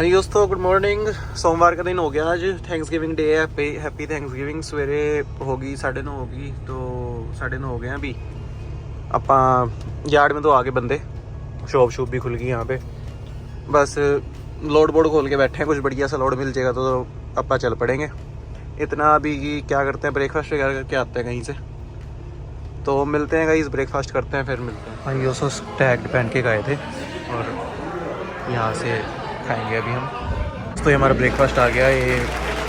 हाँ जी दोस्तों, good morning. सोमवार का दिन हो गया, आज थैंक्स गिविंग डे है। Happy thanks giving. सवेरे होगी 9:30 होगी, तो 9:30 हो गए हैं अभी। ਆਪਾਂ यार्ड में तो आगे बंदे, शॉप भी खुल गई यहाँ पे। बस लोड बोर्ड खोल के बैठे हैं, कुछ बढ़िया सा लोड मिल जाएगा तो आप चल पड़ेंगे। इतना अभी क्या करते हैं, ब्रेकफास्ट वगैरह करके आते हैं कहीं से, तो मिलते हैं गाइस। ब्रेकफास्ट करते हैं फिर मिलते हैं। हाँ ये सो टैग पहन के गए थे और यहाँ से खाएंगे अभी हम। तो ये हमारा ब्रेकफास्ट आ गया। ये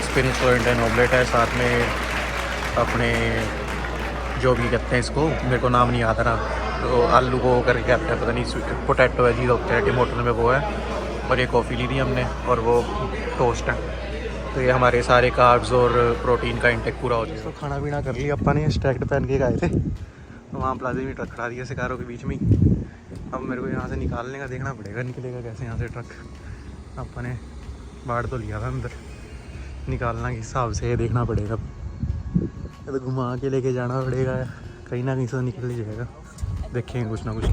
स्पिनिच फ्लोरेंटाइन ऑमलेट है, साथ में अपने जो भी कहते हैं इसको, मेरे को नाम नहीं याद है ना, तो आलू को करके कहते हैं, पता नहीं, पोटैटो वेजीज होते हैं टिमोटो में, वो है। और ये कॉफ़ी ली थी हमने और वो टोस्ट है। तो ये हमारे सारे कार्ब्स और प्रोटीन का इंटेक पूरा हो जाएगा। तो खाना पीना कर लिया अपन ने, स्ट्रैक्ट पहन के गए थे, तो वहाँ प्लाजे में ट्रक खड़ा दिया सिकारों के बीच में ही। अब मेरे को यहाँ से निकालने का देखना पड़ेगा, निकलेगा कैसे यहाँ से ट्रक। अपन ने बाढ़ तो लिया था अंदर, निकालना के हिसाब से देखना पड़ेगा। तो घुमा के लेके जाना पड़ेगा, कहीं ना कहीं से निकल ही जाएगा, देखेंगे कुछ ना कुछ।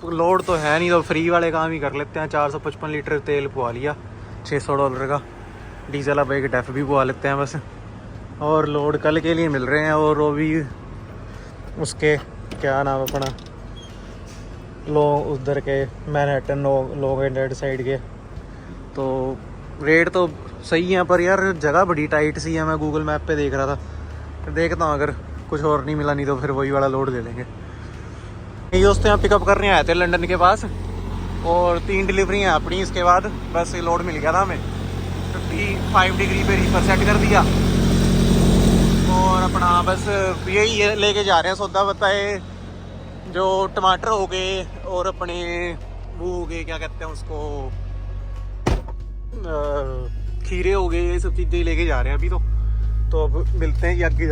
तो लोड तो है नहीं, तो फ्री वाले काम ही कर लेते हैं। 455 लीटर तेल पवा लिया, $600 का। डीजल अब एक डेफ भी पवा लेते हैं बस। और लोड कल के लिए मिल रहे हैं, और वो भी उसके क्या नाम अपना उधर के मैनहट्टन लॉन्ग एंड साइड के। तो रेट तो सही है, पर यार जगह बड़ी टाइट सी है। मैं गूगल मैप पे देख रहा था, तो देखता हूँ अगर कुछ और नहीं मिला, नहीं तो फिर वही वाला लोड ले लेंगे। ये दोस्तों यहाँ पिकअप करने आए थे लंदन के पास, और 3 डिलीवरी हैं अपनी। इसके बाद बस ये लोड मिल गया था हमें। 55 डिग्री पे रीपर सेट कर दिया, और अपना बस यही लेके जा रहे हैं सौदा बताए। जो टमाटर हो गए और अपने वो हो गए, क्या कहते हैं उसको, खीरे हो गए, ये सब चीज़ें लेके जा रहे हैं अभी। तो अब मिलते हैं कि आगे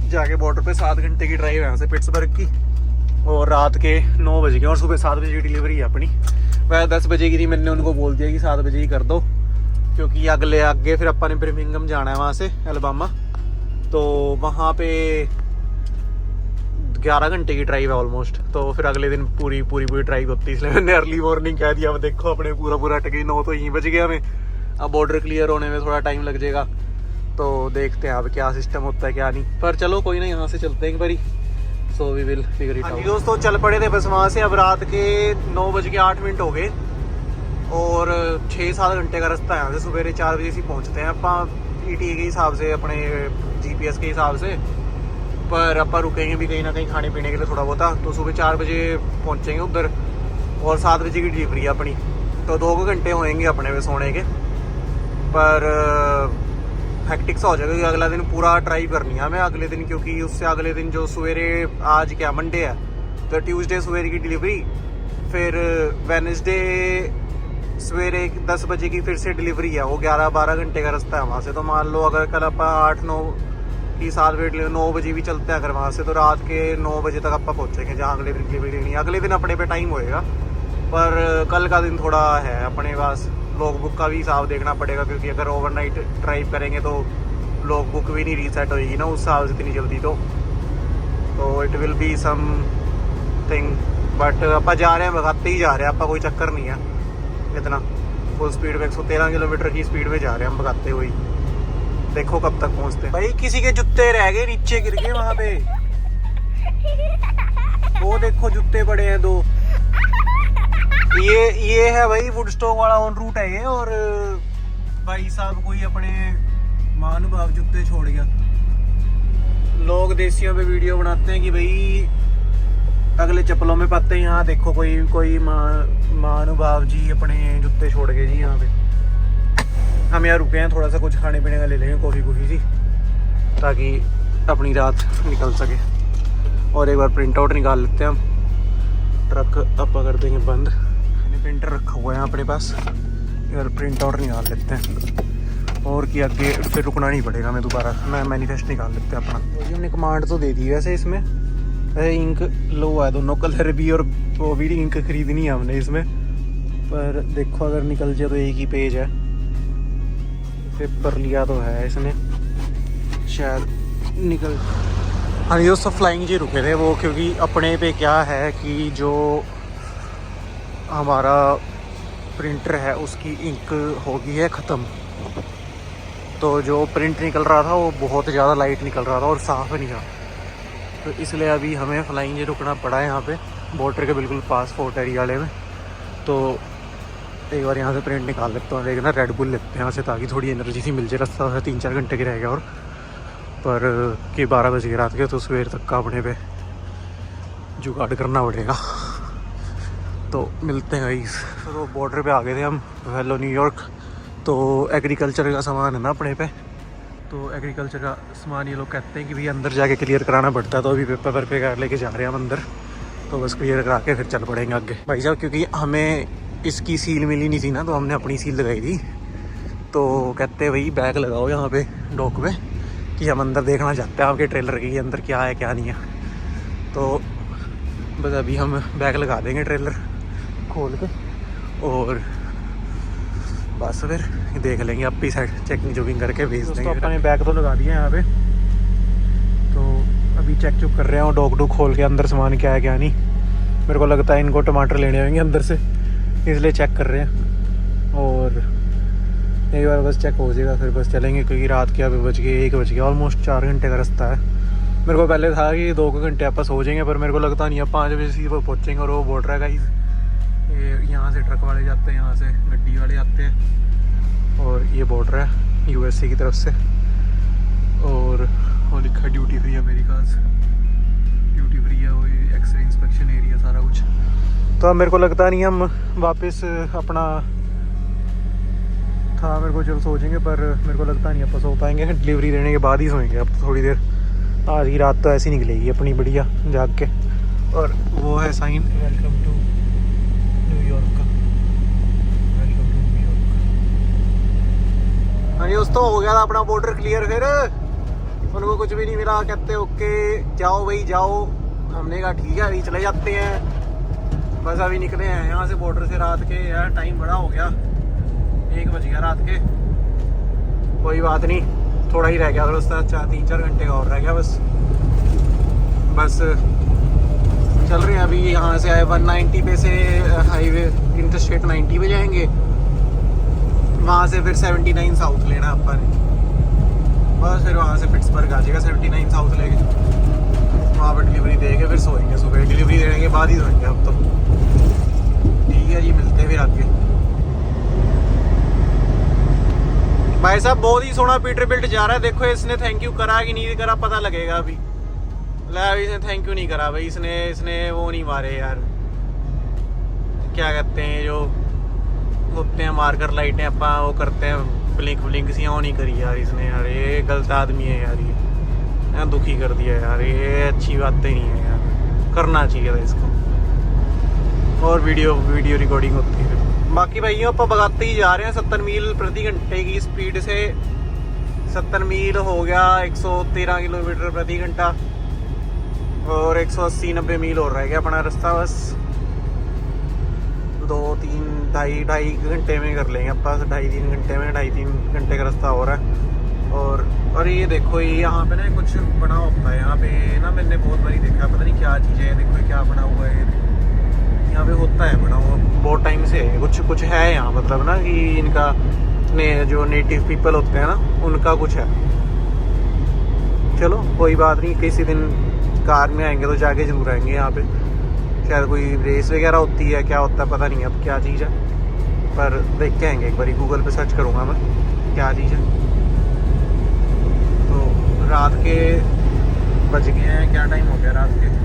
जाके बॉर्डर पे। 7 घंटे की ड्राइव है यहाँ से पिट्सबर्ग की, और रात के 9 बजे की, और सुबह 7 बजे की डिलीवरी है अपनी। वह 10 बजे की थी, मैंने उनको बोल दिया कि 7 बजे ही कर दो, क्योंकि आगे फिर अपन ने बर्मिंघम जाना है वहाँ से अलबामा। तो वहाँ पे 11 घंटे की ड्राइव है ऑलमोस्ट। तो फिर अगले दिन पूरी ड्राइव होती है, इसलिए मैंने अर्ली मॉर्निंग कह दिया। अब देखो अपने पूरा अटके 9 तो यहीं बज गया हमें। अब बॉर्डर क्लियर होने में थोड़ा टाइम लग जाएगा, तो देखते हैं अब क्या सिस्टम होता है क्या नहीं। पर चलो कोई ना, यहाँ से चलते हैं एक बारी। So we will figure it out. दोस्तों चल पड़े थे बस वहाँ से। अब रात के 9:08 हो गए, और 6-7 घंटे का रास्ता है यहाँ से। सुबह 4 बजे से पहुँचते हैं आप ETA के हिसाब से, अपने GPS के हिसाब से। पर आप रुकेंगे भी कहीं ना कहीं खाने पीने के लिए थोड़ा बहुत। तो सुबह 4 बजे पहुँचेंगे उधर, और 7 बजे की डिलीवरी है अपनी। तो 2 घंटे होएंगे अपने पे सोने के। पर हैक्टिक सा हो जाएगा, क्योंकि अगला दिन पूरा ड्राइव करनी है हमें अगले दिन, क्योंकि उससे अगले दिन जो सवेरे, आज क्या मंडे है, तो ट्यूसडे सवेरे की डिलीवरी, फिर वेडनेसडे सवेरे 10 बजे की फिर से डिलीवरी है। वो 11-12 घंटे का रास्ता है वहाँ से। तो मान लो अगर कल आप 8-9 की 7 बजे 9 बजे भी चलते हैं अगर वहाँ से, तो रात के 9 बजे तक आप पहुँचेंगे जहाँ अगले दिन डिलीवरी नहीं है। अगले दिन अपने पे टाइम होएगा, पर कल का दिन थोड़ा है अपने पास। लॉग बुक का भी हिसाब देखना पड़ेगा, क्योंकि अगर ओवरनाइट ड्राइव करेंगे तो लॉग बुक भी नहीं रीसेट होएगी ना उस हिसाब से इतनी जल्दी। तो it will be something. But आप जा रहे हैं, भगाते ही जा रहे हैं, आपका कोई चक्कर नहीं है। इतना फुल स्पीड में 113 किलोमीटर की स्पीड में जा रहे हैं हम भगाते हुए। देखो कब तक पहुँचते हैं। भाई किसी के जूते रह गए, नीचे गिर गए वहाँ पे। वो देखो जूते पड़े हैं 2। ये है भाई वुडस्टॉक वाला ऑन रूट है ये। और भाई साहब कोई अपने महानुभाव जूते छोड़ गया। लोग देसियों पे वीडियो बनाते हैं कि भाई अगले चप्पलों में पाते हैं। यहाँ देखो कोई महानुभाव जी अपने जूते छोड़ गए जी यहाँ पे। हम यहाँ रुके हैं, थोड़ा सा कुछ खाने पीने का ले लेंगे, कॉफ़ी जी, ताकि अपनी रात निकल सके। और एक बार प्रिंट आउट निकाल लेते हैं हम। ट्रक अपा कर देंगे बंद। प्रिंटर रखा हुआ है अपने पास, यार प्रिंट आउट निकाल लेते हैं, और कि आगे फिर रुकना नहीं पड़ेगा। मैं दोबारा मैनिफेस्ट निकाल लेते हैं अपना। तो हमने कमांड तो दे दी वैसे इसमें। इंक लो है, दोनों कलर भी, और वो भी इंक खरीदनी है हमने इसमें। पर देखो अगर निकल जाए तो एक ही पेज है। पेपर लिया तो है इसने, शायद निकल। हाँ ये दोस्तों फ्लाइंग जी रुके थे वो, क्योंकि अपने पे क्या है कि जो हमारा प्रिंटर है उसकी इंक हो गई है ख़त्म। तो जो प्रिंट निकल रहा था वो बहुत ज़्यादा लाइट निकल रहा था और साफ़ नहीं था, तो इसलिए अभी हमें फ्लाइंग रुकना पड़ा है यहाँ पे बॉर्डर के बिल्कुल पास फोर्ट एरिया वाले में। तो एक बार यहाँ से प्रिंट निकाल लेते हैं, लेकिन रेड बुल लेते हैं यहाँ से ताकि थोड़ी एनर्जी सी मिल जाए। रास्ता 3-4 घंटे की रहेगा और पर कि 12 बजे रात के, तो सवेर तक का अपने पे जुगाड़ करना पड़ेगा। तो मिलते हैं गाइस। तो बॉर्डर पे आ गए थे हम, वेलो न्यूयॉर्क। तो एग्रीकल्चर का सामान है ना अपने पे, तो एग्रीकल्चर का सामान ये लोग कहते हैं कि भाई अंदर जाके क्लियर कराना पड़ता है। तो अभी पेपर पे कर लेके जा रहे हैं हम अंदर, तो बस क्लियर करा के फिर चल पड़ेंगे आगे भाई साहब। क्योंकि हमें इसकी सील मिली नहीं थी ना, तो हमने अपनी सील लगाई थी। तो कहते भाई बैग लगाओ यहाँ पे डॉक पे कि हम अंदर देखना चाहते हैं आपके ट्रेलर के अंदर क्या है क्या नहीं है। तो बस अभी हम बैग लगा देंगे ट्रेलर खोल के, और बस फिर देख लेंगे अपनी साइड चेकिंग चुकिंग करके भेज देंगे। अपने बैग तो लगा दिए यहाँ पे, तो अभी चेक चुक कर रहे हैं डॉक डूक खोल के अंदर सामान क्या है क्या नहीं। मेरे को लगता है इनको टमाटर लेने होंगे अंदर से, इसलिए चेक कर रहे हैं। और एक बार बस चेक हो जाएगा फिर बस चलेंगे, क्योंकि रात के अभी बज गए 1 बज गया, ऑलमोस्ट 4 घंटे का रास्ता है। मेरे को पहले था कि 2 घंटे आपस हो जाएंगे, पर मेरे को लगता नहीं है 5 बजे से पहुँचेंगे। और वो बॉर्डर है गाइस, ये यहाँ से ट्रक वाले जाते हैं, यहाँ से गड्डी वाले आते हैं, और ये बॉर्डर है यूएसए की तरफ से। और वो लिखा है duty free Americas, duty free है वो, एक्सरे इंस्पेक्शन एरिया सारा कुछ। तो अब मेरे को लगता नहीं हम वापस अपना था, मेरे को चलो सोचेंगे, पर मेरे को लगता नहीं अपन सो पाएंगे। डिलीवरी देने के बाद ही सोएंगे अब थोड़ी देर। आज की रात तो ऐसी निकलेगी अपनी बढ़िया जाग के। और वो है साइन वेलकम टू न्यूयॉर्क का, वेलकम टू न्यूयॉर्क। हाँ दोस्तों, हो गया था अपना बॉर्डर क्लियर। फिर उनको कुछ भी नहीं मिला, कहते ओके जाओ भाई जाओ। हमने कहा ठीक है अभी चले जाते हैं। बस अभी निकले हैं यहाँ से बॉर्डर से रात के। यार टाइम बड़ा हो गया, 1 बज गया रात के। कोई बात नहीं, थोड़ा ही रह गया रास्ता, 3-4 घंटे का और रह गया बस। चल रहे हैं अभी यहाँ से 190 पे से हाईवे इंटरस्टेट 90 पे जाएंगे, वहाँ से फिर 79 साउथ लेना अपन ने। बस फिर वहाँ से पिट्सबर्ग आ जाएगा 79 साउथ लेके, वहाँ पर डिलीवरी देके फिर सोएंगे। सुबह डिलीवरी देने के बाद ही सोएंगे अब तो। ठीक है जी, मिलते हैं फिर आगे। भाई साहब बहुत ही सोना पीटरबिल्ट जा रहा है। देखो इसने थैंक यू करा कि नहीं करा पता लगेगा अभी। इसने थैंक यू नहीं करा भाई, इसने वो नहीं मारे यार, क्या कहते हैं जो होते हैं मार्कर लाइटें अपा वो करते हैं ब्लिंक सी, वो नहीं करी यार इसने। यार ये गलत आदमी है यार, ये दुखी कर दिया यार, ये अच्छी बातें नहीं है यार, करना चाहिए था इसको। और वीडियो रिकॉर्डिंग होती है। बाकी भाइयों आप भगाते ही जा रहे हैं 70 मील प्रति घंटे की स्पीड से। 70 मील हो गया 113 किलोमीटर प्रति घंटा, और 180-90 मील और रह गया अपना रास्ता। बस 2-3-2.5 घंटे में कर लेंगे अपना, 2.5-3 घंटे में, 2.5-3 घंटे का रास्ता हो रहा है। और ये देखो ये यहाँ पे ना कुछ बना होता है यहाँ पे ना, मैंने बहुत बारी देखा, पता नहीं क्या चीज़ है। देखो क्या बना हुआ है यहाँ पे, होता है बना हुआ बहुत टाइम से। कुछ है यहाँ, मतलब ना कि इनका जो नेटिव पीपल होते हैं ना उनका कुछ है। चलो कोई बात नहीं, किसी दिन कार में आएंगे तो जाके जरूर आएंगे यहाँ पे। शायद कोई रेस वगैरह होती है, क्या होता है पता नहीं अब क्या चीज़ है, पर देख के आएंगे एक बार। गूगल पे सर्च करूँगा मैं क्या चीज़ है। तो रात के बज गए हैं, क्या टाइम हो गया रात के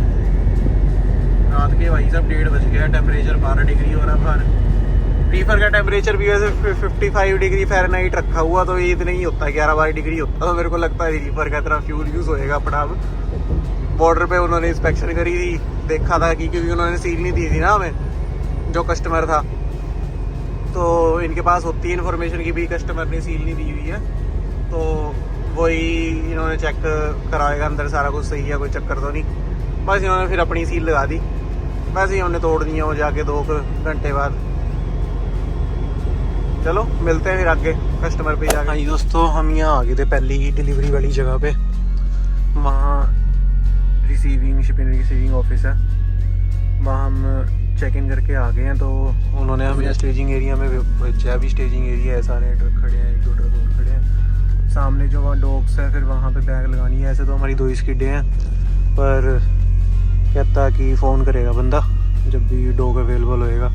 भाई साहब 1:30 बज गया। टेम्परेचर 12 डिग्री हो रहा है बाहर। रीफर का टेम्परेचर भी वैसे 55 डिग्री फ़ारेनहाइट रखा हुआ, तो ये इतना ही होता है, 11-12 डिग्री होता। तो मेरे को लगता है रीफर का इतना फ्यूल यूज़ होएगा अपना। अब बॉर्डर पे उन्होंने इंस्पेक्शन करी थी, देखा था कि क्योंकि उन्होंने सील नहीं दी थी ना हमें, जो कस्टमर था। तो इनके पास होती है इन्फॉर्मेशन की भी कस्टमर ने सील नहीं दी हुई है, तो वही इन्होंने चेक कराएगा अंदर सारा कुछ सही है, कोई चक्कर तो नहीं। बस इन्होंने फिर अपनी सील लगा दी, वैसे ही हमने तोड़ दी है वो जाके 2 घंटे बाद। चलो मिलते हैं फिर आगे कस्टमर पे जाके। हाँ जी दोस्तों, हम यहाँ आ गए थे पहली ही डिलीवरी वाली जगह पे। वहाँ शिपिंग रिसीविंग ऑफिस है, वहाँ हम चेक इन करके आ गए हैं, तो उन्होंने हमें स्टेजिंग एरिया में भेजा भी। स्टेजिंग एरिया है, सारे ट्रक खड़े हैं, 1-2 ट्रक और खड़े हैं सामने जो वहाँ डॉग्स है, फिर वहाँ पे बैग लगानी है। ऐसे तो हमारी 2 ही स्किडें हैं, पर कहता कि फ़ोन करेगा बंदा जब भी डॉग अवेलेबल होएगा।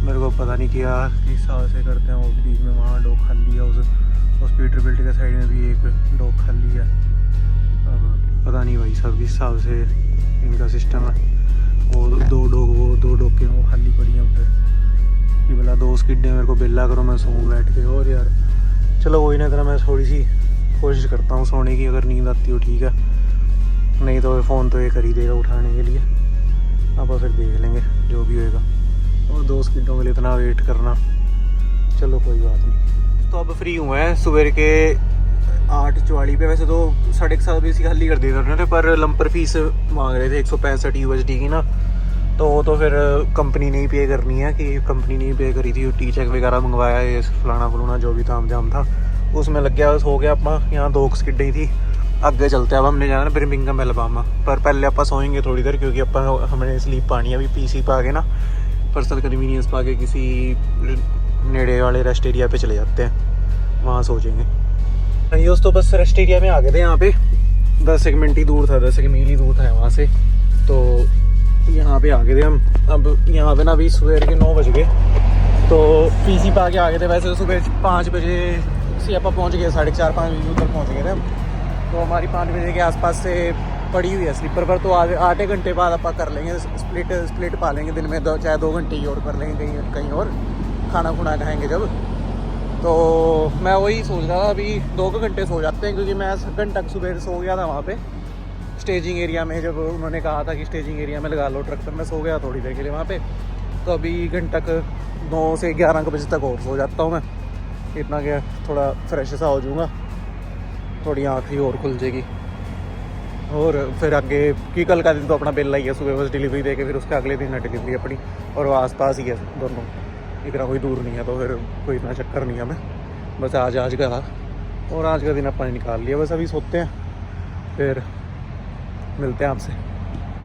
मेरे को पता नहीं किस हिसाब से करते हैं वो। बीच में वहाँ डॉग खाली है, उस पीटरबिल्ट के साइड में भी एक डॉग खाली है। अब पता नहीं भाई साहब किस हिसाब से इनका सिस्टम है। वो 2 डॉग के वो खाली पड़ी हैं उधर कि भला 2 स्किडें मेरे को बिल्ला करो, मैं सोऊं बैठ के। और यार चलो वही ना, तरह मैं थोड़ी सी कोशिश करता हूँ सोने की, अगर नींद आती हो ठीक है, नहीं तो फ़ोन तो ये कर ही देगा उठाने के लिए। अब फिर देख लेंगे जो भी होएगा। और 2 स्किडों के लिए इतना वेट करना, चलो कोई बात नहीं। तो अब फ्री हुए हैं सुबह के 8:44 पे। वैसे तो 7:30 बजे से खाली कर दिया था उन्होंने, पर लंपर फीस मांग रहे थे 165 USD की ना, तो वो तो फिर कंपनी ने ही पे करनी है, कि कंपनी ने ही पे करी थी। टी चेक वगैरह मंगवाया, ये फलाना जो भी ताम जाम था उसमें लग गया, बस हो गया अपना। यहाँ 2 स्किडें ही थी। आगे चलते हैं, अब हमने जाना बर्मिंघम एलबामा, पर पहले आप सोएंगे थोड़ी देर, क्योंकि हमने स्लीप पानी है अभी पीसी पा के ना, पर्सनल कन्वीनियंस पा के किसी नेड़े वाले रेस्ट एरिया पे चले जाते हैं, वहाँ सो जाएंगे। ये तो बस रेस्ट एरिया में आ गए थे। यहाँ पे 10 मिनट ही दूर था, 10 मील ही दूर था वहाँ से, तो यहाँ पे आ गए थे हम। अब यहाँ पे ना अभी सुबह के 9 बज गए, तो पीसी पा के आ गए थे। वैसे तो सुबह 5 बजे से आप पहुँच गए, 4:30-5 बजे उधर पहुँच गए थे हम। तो हमारी 5 बजे के आसपास से पड़ी हुई है स्लीपर पर, तो 8 घंटे बाद आप कर लेंगे स्प्लिट पा लेंगे दिन में, चाहे 2 घंटे ही और कर लेंगे कहीं और खाना खुना खाएंगे जब। तो मैं वही सोच रहा था अभी 2 घंटे सो जाते हैं, क्योंकि मैं घंटा सुबह सो गया था वहाँ पे स्टेजिंग एरिया में। जब उन्होंने कहा था कि स्टेजिंग एरिया में लगा लो ट्रक, पर मैं सो गया थोड़ी देर के लिए वहाँ पे। तो अभी घंटा 9 से 11 बजे तक और सो जाता हूँ मैं, इतना क्या थोड़ा फ्रेश सा हो जाऊँगा, थोड़ी आँख ही और खुल जाएगी। और फिर आगे कि कल का दिन तो अपना बिल आई है, सुबह बस डिलीवरी दे के फिर उसके अगले दिन है डिलीवरी अपनी, और वो आस-पास ही है दोनों, इतना कोई दूर नहीं है, तो फिर कोई इतना चक्कर नहीं है। मैं बस आज का था, और आज का दिन अपन निकाल लिया। बस अभी सोते हैं, फिर मिलते हैं आपसे।